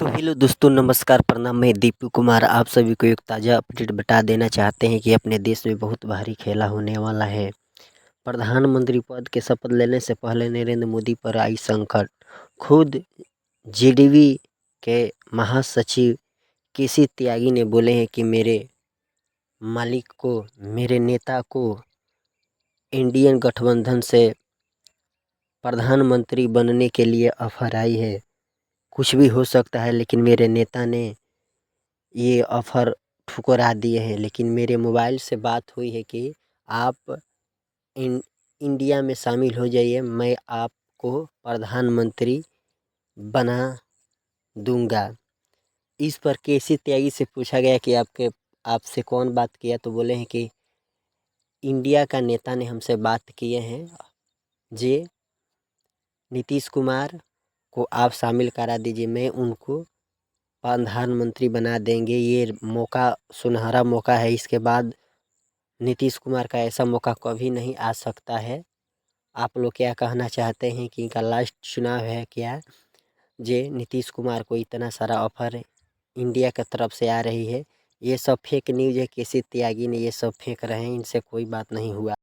तो हेलो दोस्तों, नमस्कार, प्रणाम। मैं दीपू कुमार आप सभी को एक ताज़ा अपडेट बता देना चाहते हैं कि अपने देश में बहुत भारी खेला होने वाला है। प्रधानमंत्री पद के शपथ लेने से पहले नरेंद्र मोदी पर आई संकट। खुद जीडीपी के महासचिव केसी त्यागी ने बोले हैं कि मेरे मालिक को, मेरे नेता को इंडियन गठबंधन से प्रधानमंत्री बनने के लिए ऑफर आई है। कुछ भी हो सकता है, लेकिन मेरे नेता ने ये ऑफ़र ठुकरा दिए हैं। लेकिन मेरे मोबाइल से बात हुई है कि आप इंडिया में शामिल हो जाइए, मैं आपको प्रधानमंत्री बना दूंगा। इस पर केसी त्यागी से पूछा गया कि आपसे कौन बात किया, तो बोले हैं कि इंडिया का नेता ने हमसे बात किए हैं, जे नीतीश कुमार को आप शामिल करा दीजिए, मैं उनको प्रधानमंत्री बना देंगे। ये मौका सुनहरा मौका है, इसके बाद नीतीश कुमार का ऐसा मौका कभी नहीं आ सकता है। आप लोग क्या कहना चाहते हैं कि इनका लास्ट चुनाव है क्या? जे नीतीश कुमार को इतना सारा ऑफर इंडिया की तरफ से आ रही है, ये सब फेक न्यूज़ है। केसी त्यागी ने ये सब फेंक रहे हैं, इनसे कोई बात नहीं हुआ।